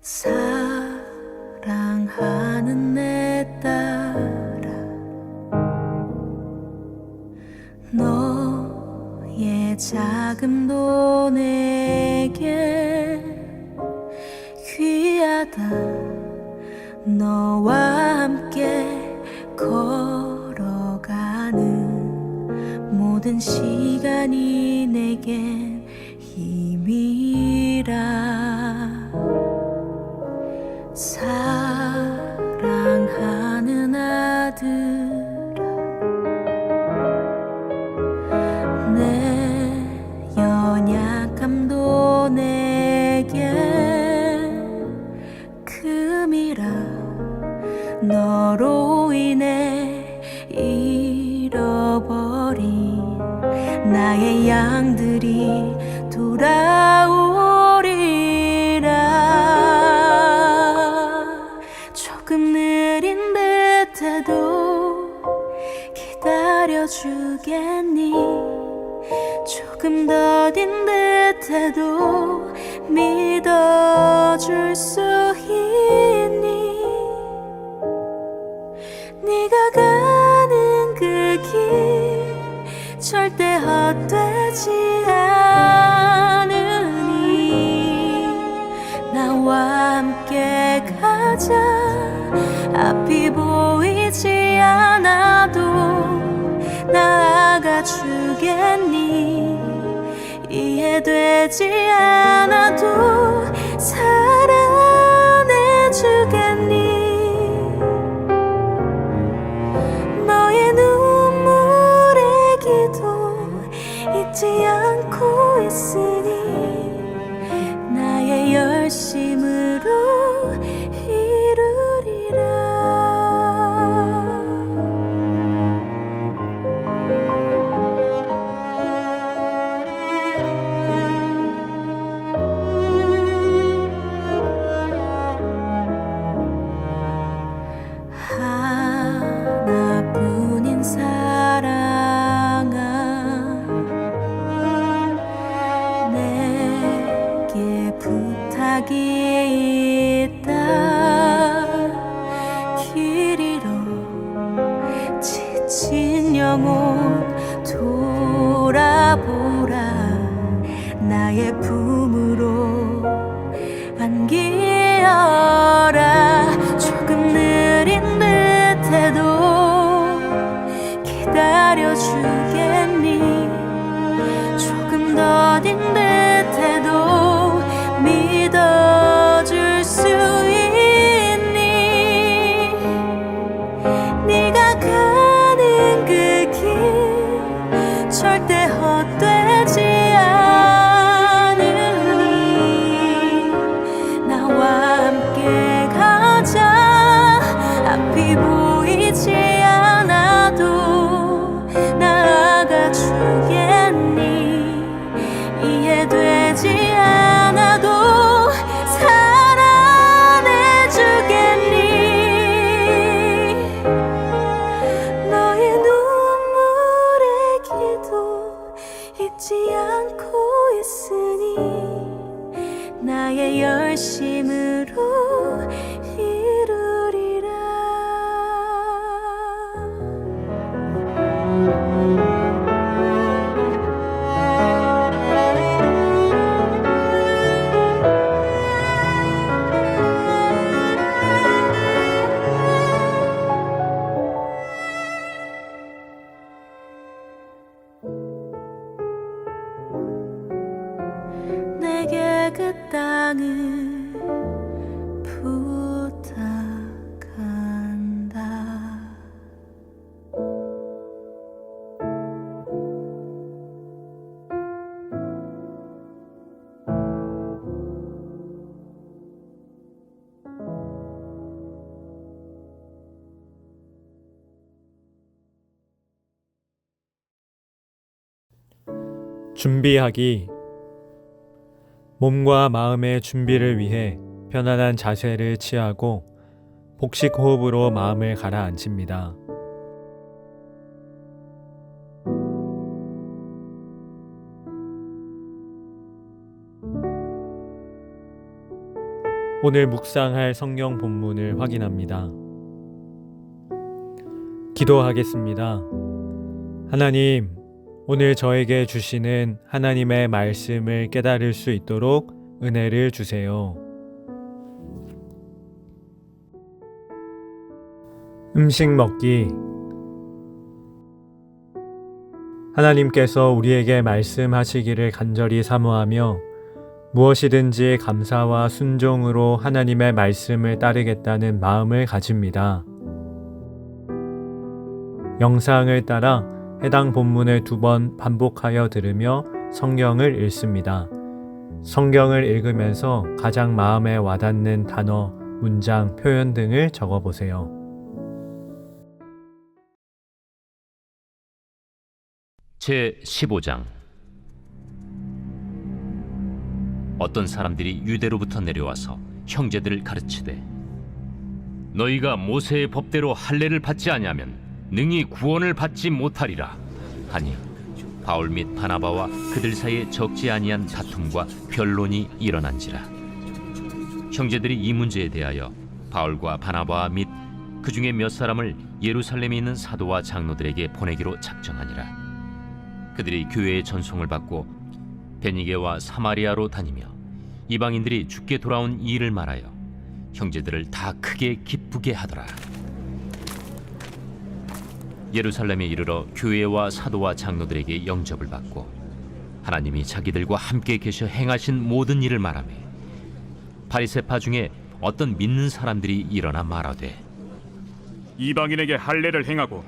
사랑하는 내 딸아, 너의 자금도 내게 귀하다. 너와 함께 걸어가는 모든 시간이 내겐 힘이라. 사랑하는 아들아, 내 연약함도 내게 금이라. 너로 인해 잃어버린 나의 양들이 돌아오리라. 조금 느린 듯해도 기다려주겠니? 조금 더딘 듯해도 믿어줄 수 있니? 네가 가는 그 길 절대 헛되지 않으니 나와 함께 가자. 앞이 보이지 않아도 나아가 주겠니? 이해되지 않아도 사랑해 주겠니? 너의 눈물의 기도 잊지 않고 있으니 나의 열심으로 이루리라. 하나뿐인 사랑아, 내게 부탁이 있다. 길 잃어 지친 영혼 돌아보라. 나의 품으로 안기어라. 조금 느린 듯해도 기다려주겠니? 조금 더딘 듯해도 믿어줄 수 있니? 네가 가는 그 길 절대 헛되지 않으니 나와 함께 가자. 앞이 보이지 않아도 나아가 주겠니? 이해되지 않아도 사랑해 주겠니? 너의 눈물의 기도 잊지 않고 있으니 나의 열심으로 이루리라. 내게 그 땅을 부탁한다. 준비하기. 몸과 마음의 준비를 위해 편안한 자세를 취하고 복식 호흡으로 마음을 가라앉힙니다. 오늘 묵상할 성경 본문을 확인합니다. 기도하겠습니다. 하나님, 오늘 저에게 주시는 하나님의 말씀을 깨달을 수 있도록 은혜를 주세요. 음식 먹기. 하나님께서 우리에게 말씀하시기를 간절히 사모하며 무엇이든지 감사와 순종으로 하나님의 말씀을 따르겠다는 마음을 가집니다. 영상을 따라 해당 본문을 2번 반복하여 들으며 성경을 읽습니다. 성경을 읽으면서 가장 마음에 와닿는 단어, 문장, 표현 등을 적어보세요. 제15장. 어떤 사람들이 유대로부터 내려와서 형제들을 가르치되 너희가 모세의 법대로 할례를 받지 아니하면 능히 구원을 받지 못하리라 하니 바울 및 바나바와 그들 사이에 적지 아니한 다툼과 변론이 일어난지라. 형제들이 이 문제에 대하여 바울과 바나바와 및 그 중에 몇 사람을 예루살렘에 있는 사도와 장로들에게 보내기로 작정하니라. 그들이 교회의 전송을 받고 베니게와 사마리아로 다니며 이방인들이 죽게 돌아온 이 일을 말하여 형제들을 다 크게 기쁘게 하더라. 예루살렘에 이르러 교회와 사도와 장로들에게 영접을 받고 하나님이 자기들과 함께 계셔 행하신 모든 일을 말하며 바리새파 중에 어떤 믿는 사람들이 일어나 말하되 이방인에게 할례를 행하고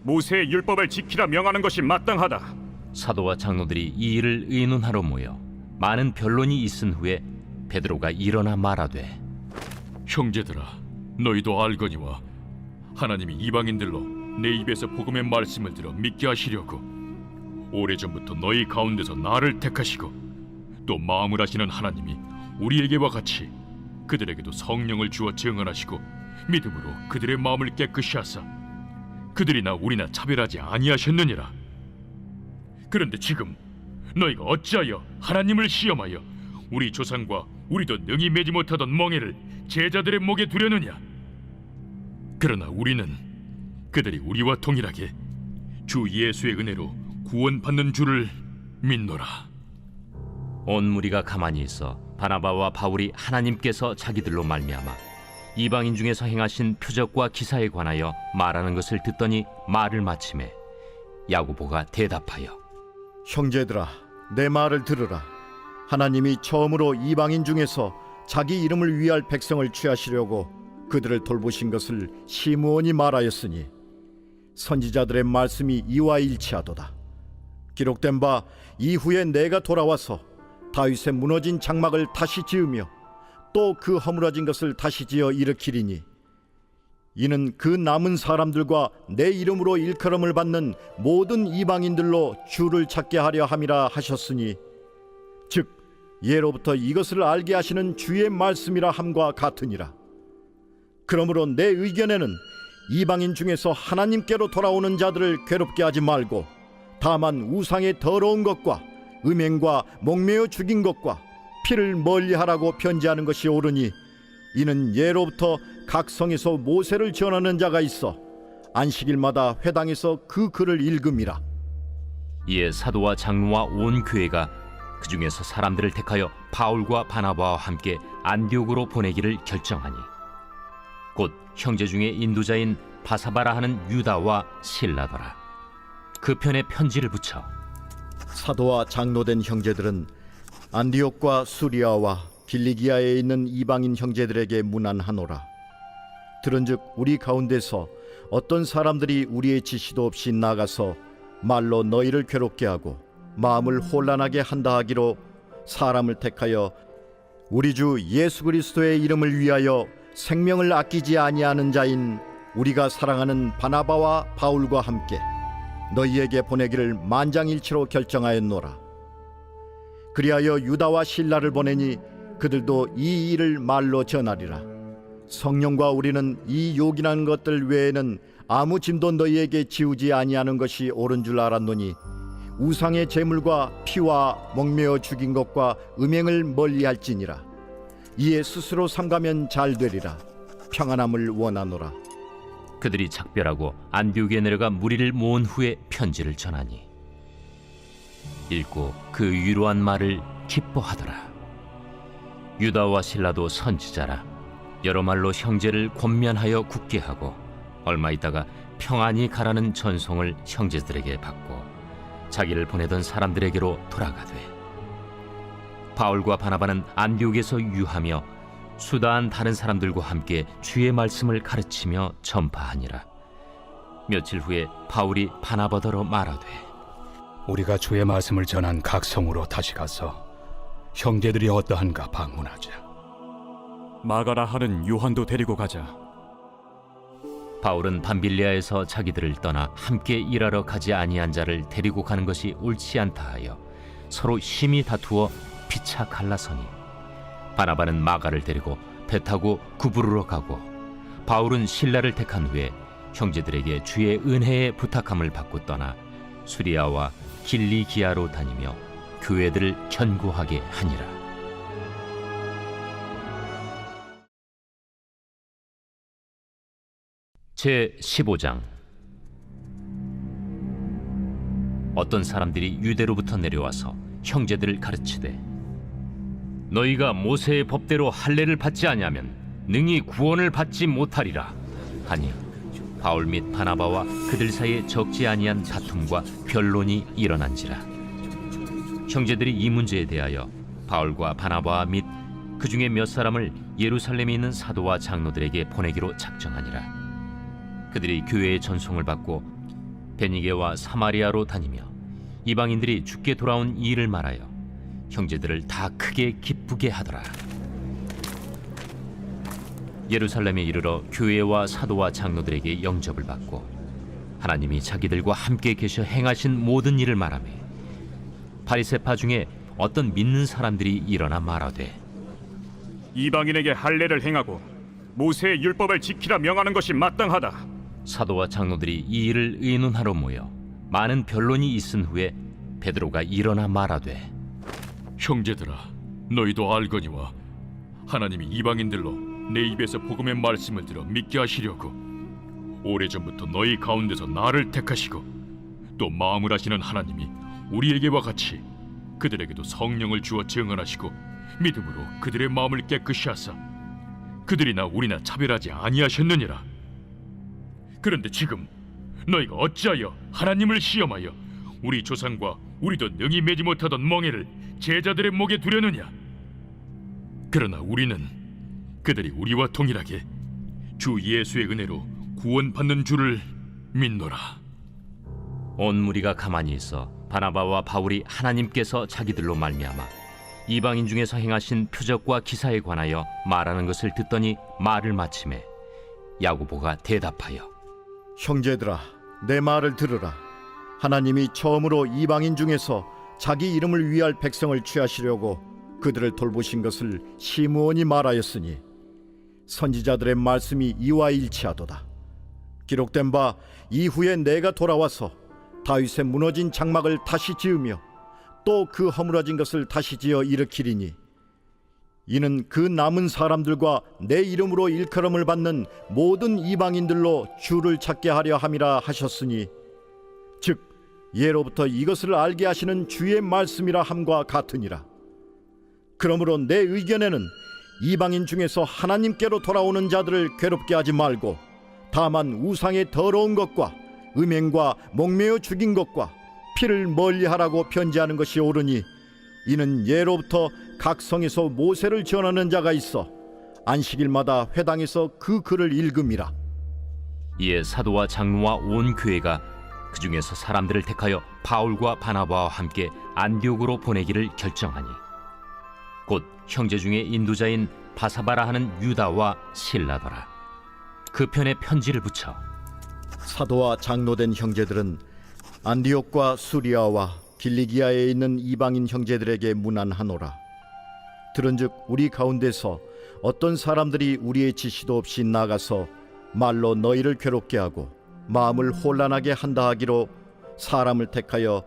모세의 율법을 지키라 명하는 것이 마땅하다. 사도와 장로들이 이 일을 의논하러 모여 많은 변론이 있은 후에 베드로가 일어나 말하되 형제들아, 너희도 알거니와 하나님이 이방인들로 내 입에서 복음의 말씀을 들어 믿게 하시려고 오래전부터 너희 가운데서 나를 택하시고 또 마음을 하시는 하나님이 우리에게와 같이 그들에게도 성령을 주어 증언하시고 믿음으로 그들의 마음을 깨끗이 하사 그들이나 우리나 차별하지 아니하셨느니라. 그런데 지금 너희가 어찌하여 하나님을 시험하여 우리 조상과 우리도 능히 매지 못하던 멍에를 제자들의 목에 두려느냐? 그러나 우리는 그들이 우리와 동일하게 주 예수의 은혜로 구원받는 줄을 믿노라. 온 무리가 가만히 있어 바나바와 바울이 하나님께서 자기들로 말미암아 이방인 중에서 행하신 표적과 기사에 관하여 말하는 것을 듣더니 말을 마치매 야고보가 대답하여 형제들아, 내 말을 들으라. 하나님이 처음으로 이방인 중에서 자기 이름을 위할 백성을 취하시려고 그들을 돌보신 것을 시므온이 말하였으니 선지자들의 말씀이 이와 일치하도다. 기록된 바 이후에 내가 돌아와서 다윗의 무너진 장막을 다시 지으며 또 그 허물어진 것을 다시 지어 일으키리니 이는 그 남은 사람들과 내 이름으로 일컬음을 받는 모든 이방인들로 주를 찾게 하려 함이라 하셨으니 즉 예로부터 이것을 알게 하시는 주의 말씀이라 함과 같으니라. 그러므로 내 의견에는 이방인 중에서 하나님께로 돌아오는 자들을 괴롭게 하지 말고 다만 우상의 더러운 것과 음행과 목매어 죽인 것과 피를 멀리하라고 편지하는 것이 옳으니 이는 예로부터 각 성에서 모세를 전하는 자가 있어 안식일마다 회당에서 그 글을 읽음이라. 이에 사도와 장로와 온 교회가 그 중에서 사람들을 택하여 바울과 바나바와 함께 안디옥으로 보내기를 결정하니 곧 형제 중에 인도자인 바사바라 하는 유다와 실라더라. 그 편에 편지를 붙여 사도와 장로된 형제들은 안디옥과 수리아와 길리기아에 있는 이방인 형제들에게 문안하노라. 들은즉 우리 가운데서 어떤 사람들이 우리의 지시도 없이 나가서 말로 너희를 괴롭게 하고 마음을 혼란하게 한다 하기로 사람을 택하여 우리 주 예수 그리스도의 이름을 위하여 생명을 아끼지 아니하는 자인 우리가 사랑하는 바나바와 바울과 함께 너희에게 보내기를 만장일치로 결정하였노라. 그리하여 유다와 실라를 보내니 그들도 이 일을 말로 전하리라. 성령과 우리는 이 요긴한 것들 외에는 아무 짐도 너희에게 지우지 아니하는 것이 옳은 줄 알았노니 우상의 제물과 피와 목매어 죽인 것과 음행을 멀리할지니라. 이에 스스로 삼가면 잘 되리라. 평안함을 원하노라. 그들이 작별하고 안디옥에 내려가 무리를 모은 후에 편지를 전하니 읽고 그 위로한 말을 기뻐하더라. 유다와 실라도 선지자라 여러 말로 형제를 권면하여 굳게 하고 얼마 있다가 평안히 가라는 전송을 형제들에게 받고 자기를 보내던 사람들에게로 돌아가되 바울과 바나바는 안디옥에서 유하며 수다한 다른 사람들과 함께 주의 말씀을 가르치며 전파하니라. 며칠 후에 바울이 바나바더러 말하되 우리가 주의 말씀을 전한 각 성으로 다시 가서 형제들이 어떠한가 방문하자. 마가라 하는 요한도 데리고 가자. 바울은 밤빌리아에서 자기들을 떠나 함께 일하러 가지 아니한 자를 데리고 가는 것이 옳지 않다 하여 서로 심히 다투어 피차 갈라서니 바나바는 마가를 데리고 배 타고 구부르러 가고 바울은 실라를 택한 후에 형제들에게 주의 은혜에 부탁함을 받고 떠나 수리아와 길리기아로 다니며 교회들을 견고하게 하니라. 제 15장. 어떤 사람들이 유대로부터 내려와서 형제들을 가르치되 너희가 모세의 법대로 할례를 받지 아니하면 능히 구원을 받지 못하리라 하니 바울 및 바나바와 그들 사이에 적지 아니한 다툼과 변론이 일어난지라. 형제들이 이 문제에 대하여 바울과 바나바 및 그 중에 몇 사람을 예루살렘에 있는 사도와 장로들에게 보내기로 작정하니라. 그들이 교회의 전송을 받고 베니게와 사마리아로 다니며 이방인들이 죽게 돌아온 이 일을 말하여 형제들을 다 크게 기쁘게 하더라. 예루살렘에 이르러 교회와 사도와 장로들에게 영접을 받고 하나님이 자기들과 함께 계셔 행하신 모든 일을 말하며 바리새파 중에 어떤 믿는 사람들이 일어나 말하되 이방인에게 할례를 행하고 모세의 율법을 지키라 명하는 것이 마땅하다. 사도와 장로들이 이 일을 의논하러 모여 많은 변론이 있은 후에 베드로가 일어나 말하되 형제들아, 너희도 알거니와 하나님이 이방인들로 내 입에서 복음의 말씀을 들어 믿게 하시려고 오래전부터 너희 가운데서 나를 택하시고 또 마음을 하시는 하나님이 우리에게와 같이 그들에게도 성령을 주어 증언하시고 믿음으로 그들의 마음을 깨끗이 하사 그들이나 우리나 차별하지 아니하셨느니라. 그런데 지금 너희가 어찌하여 하나님을 시험하여 우리 조상과 우리도 능히 매지 못하던 멍에를 제자들의 목에 두려느냐? 그러나 우리는 그들이 우리와 동일하게 주 예수의 은혜로 구원받는 줄을 믿노라. 온 무리가 가만히 있어 바나바와 바울이 하나님께서 자기들로 말미암아 이방인 중에서 행하신 표적과 기사에 관하여 말하는 것을 듣더니 말을 마치매 야고보가 대답하여 형제들아, 내 말을 들으라. 하나님이 처음으로 이방인 중에서 자기 이름을 위할 백성을 취하시려고 그들을 돌보신 것을 시므온이 말하였으니 선지자들의 말씀이 이와 일치하도다. 기록된 바 이후에 내가 돌아와서 다윗의 무너진 장막을 다시 지으며 또 그 허물어진 것을 다시 지어 일으키리니 이는 그 남은 사람들과 내 이름으로 일컬음을 받는 모든 이방인들로 주를 찾게 하려 함이라 하셨으니 즉 예로부터 이것을 알게 하시는 주의 말씀이라 함과 같으니라. 그러므로 내 의견에는 이방인 중에서 하나님께로 돌아오는 자들을 괴롭게 하지 말고 다만 우상의 더러운 것과 음행과 목매어 죽인 것과 피를 멀리하라고 편지하는 것이 옳으니 이는 예로부터 각 성에서 모세를 전하는 자가 있어 안식일마다 회당에서 그 글을 읽음이라. 이에 사도와 장로와 온 교회가 그 중에서 사람들을 택하여 바울과 바나바와 함께 안디옥으로 보내기를 결정하니 곧 형제 중에 인도자인 바사바라 하는 유다와 실라더라. 그 편에 편지를 붙여 사도와 장로된 형제들은 안디옥과 수리아와 길리기아에 있는 이방인 형제들에게 문안하노라. 들은즉 우리 가운데서 어떤 사람들이 우리의 지시도 없이 나가서 말로 너희를 괴롭게 하고 마음을 혼란하게 한다 하기로 사람을 택하여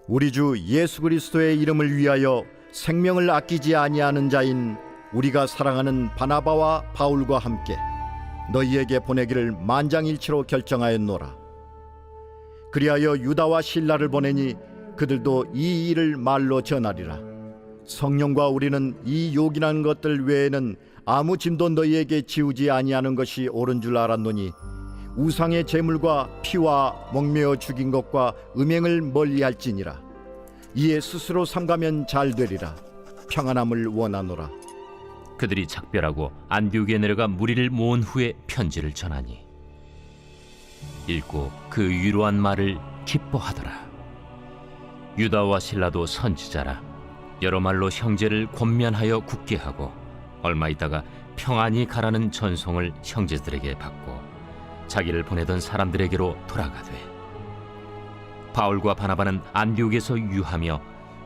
우리 주 예수 그리스도의 이름을 위하여 생명을 아끼지 아니하는 자인 우리가 사랑하는 바나바와 바울과 함께 너희에게 보내기를 만장일치로 결정하였노라. 그리하여 유다와 실라를 보내니 그들도 이 일을 말로 전하리라. 성령과 우리는 이 요긴한 것들 외에는 아무 짐도 너희에게 지우지 아니하는 것이 옳은 줄 알았노니 우상의 제물과 피와 목매어 죽인 것과 음행을 멀리할지니라. 이에 스스로 삼가면 잘 되리라. 평안함을 원하노라. 그들이 작별하고 안디옥에 내려가 무리를 모은 후에 편지를 전하니 읽고 그 위로한 말을 기뻐하더라. 유다와 실라도 선지자라 여러 말로 형제를 권면하여 굳게 하고 얼마 있다가 평안히 가라는 전송을 형제들에게 받고 자기를 보내던 사람들에게로 돌아가되 바울과 바나바는 안디옥에서 유하며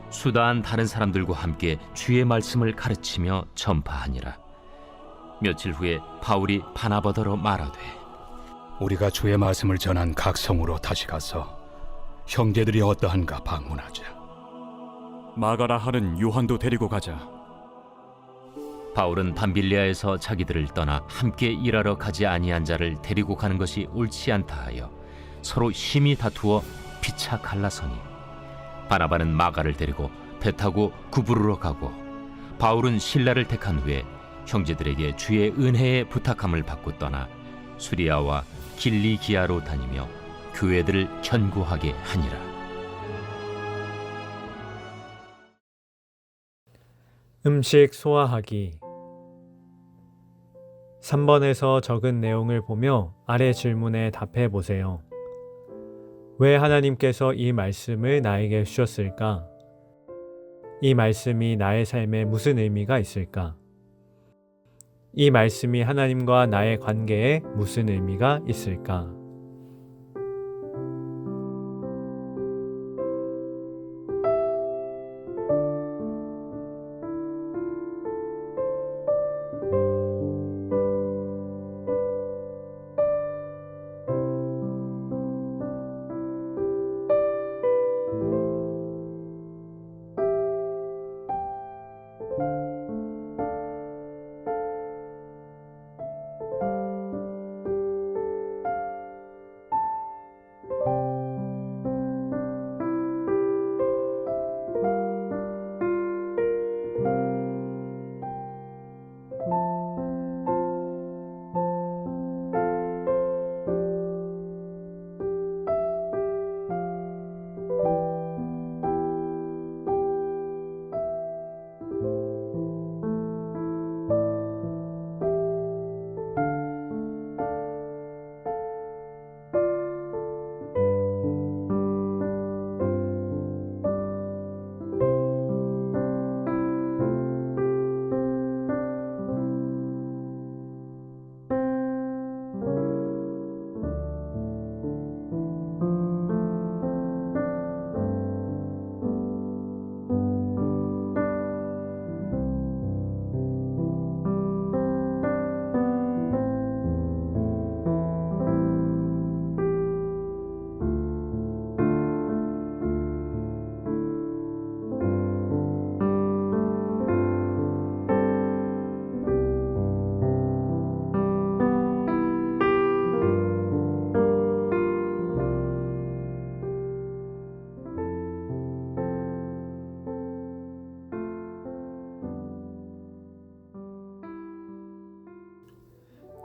수다한 다른 사람들과 함께 주의 말씀을 가르치며 전파하니라. 며칠 후에 바울이 바나바더러 말하되 우리가 주의 말씀을 전한 각 성으로 다시 가서 형제들이 어떠한가 방문하자. 마가라 하는 요한도 데리고 가자. 바울은 밤빌리아에서 자기들을 떠나 함께 일하러 가지 아니한 자를 데리고 가는 것이 옳지 않다 하여 서로 심히 다투어 피차 갈라서니 바나바는 마가를 데리고 배 타고 구부르러 가고 바울은 실라를 택한 후에 형제들에게 주의 은혜에 부탁함을 받고 떠나 수리아와 길리기아로 다니며 교회들을 견고하게 하니라. 음식 소화하기. 3번에서 적은 내용을 보며 아래 질문에 답해 보세요. 왜 하나님께서 이 말씀을 나에게 주셨을까? 이 말씀이 나의 삶에 무슨 의미가 있을까? 이 말씀이 하나님과 나의 관계에 무슨 의미가 있을까?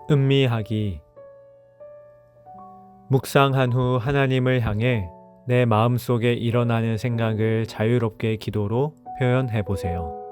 음미하기. 묵상한 후 하나님을 향해 내 마음속에 일어나는 생각을 자유롭게 기도로 표현해 보세요.